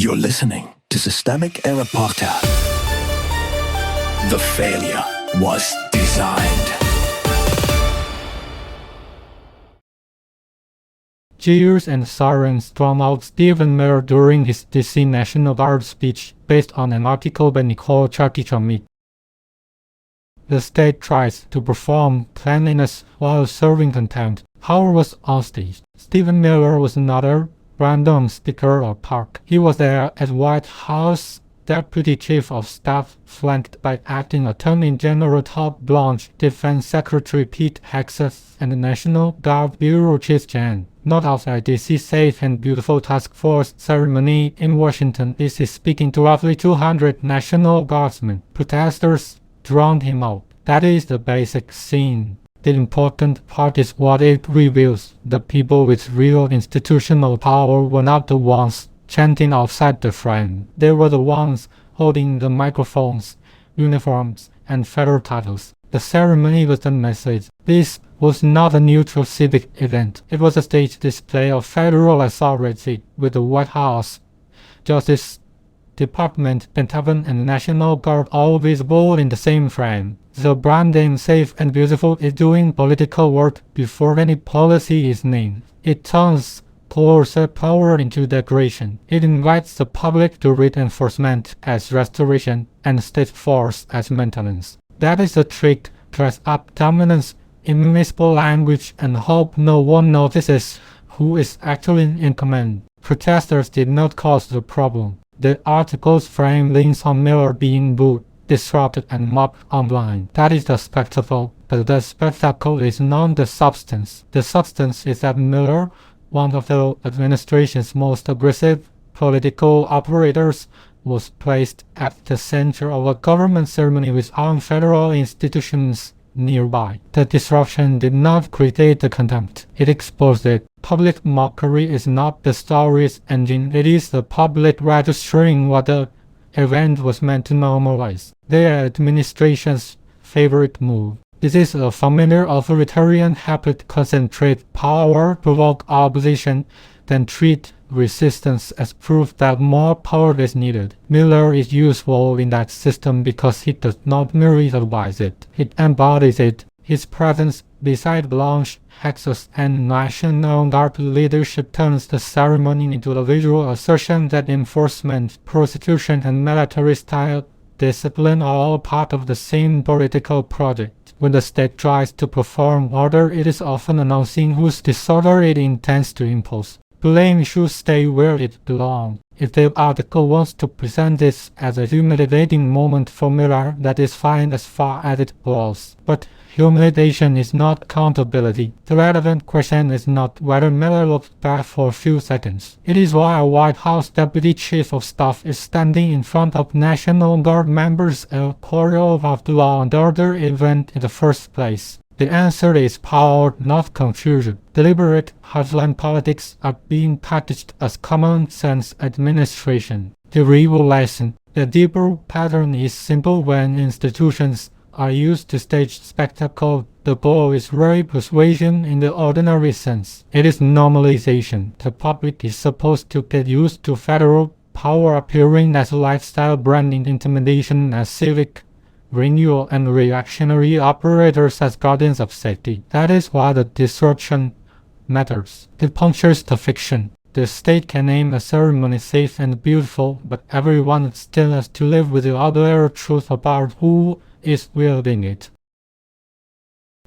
You're listening to Systemic Error Podcast. The failure was designed. Jeers and sirens drowned out Stephen Miller during his DC National Guard speech based on an article by Nicole Chartichomik. The state tries to perform cleanliness while serving contempt. Howard was onstage. Stephen Miller was another random speaker or park. He was there as White House Deputy Chief of Staff, flanked by Acting Attorney General Todd, Blanche, Defense Secretary Pete Hegseth, and the National Guard Bureau Chief Jan. Not outside DC Safe and Beautiful Task Force ceremony in Washington, D.C. speaking to roughly 200 National Guardsmen. Protesters drowned him out. That is the basic scene. The important part is what it reveals. The people with real institutional power were not the ones chanting outside the frame. They were the ones holding the microphones, uniforms, and federal titles. The ceremony was the message. This was not a neutral civic event. It was a stage display of federal authority, with the White House, Justice Department, Pentagon, and National Guard all visible in the same frame. The brand name Safe and Beautiful is doing political work before any policy is named. It turns coercive power into decoration. It invites the public to read enforcement as restoration and state force as maintenance. That is the trick. Dress up dominance in municipal language and hope no one notices who is actually in command. Protesters did not cause the problem. The article's frame leans on Miller being booed, disrupted, and mobbed online. That is the spectacle, but the spectacle is not the substance. The substance is that Miller, one of the administration's most aggressive political operators, was placed at the center of a government ceremony with armed federal institutions nearby. The disruption did not create the contempt. It exposed it. Public mockery is not the story's engine. It is the public registering what the event was meant to normalize. Their administration's favorite move. This is a familiar authoritarian habit: concentrate power, provoke opposition, then treat resistance as proof that more power is needed. Miller is useful in that system because he does not merely advise it. He embodies it. His presence beside Blanche, Hegseth, and National Guard leadership turns the ceremony into a visual assertion that enforcement, prosecution, and military-style discipline are all part of the same political project. When the state tries to perform order, it is often announcing whose disorder it intends to impose. Blame should stay where it belongs. If the article wants to present this as a humiliating moment for Miller, that is fine as far as it goes. But humiliation is not accountability. The relevant question is not whether Miller looked bad for a few seconds. It is why a White House Deputy Chief of Staff is standing in front of National Guard members at a choreographed law and order event in the first place. The answer is power, not confusion. Deliberate hardline politics are being packaged as common sense administration. The real lesson. The deeper pattern is simple. When institutions are used to stage spectacle, the goal is rarely persuasion in the ordinary sense. It is normalization. The public is supposed to get used to federal power appearing as lifestyle branding, intimidation as civic, renewal, and reactionary operators as guardians of safety. That is why the disruption matters. It punctures the fiction. The state can name a ceremony safe and beautiful, but everyone still has to live with the other truth about who is wielding it.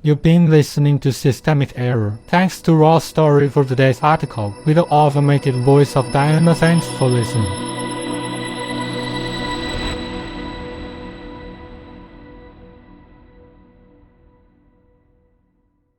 You've been listening to Systemic Error. Thanks to Raw Story for today's article. With the automated voice of Diana, thanks for listening.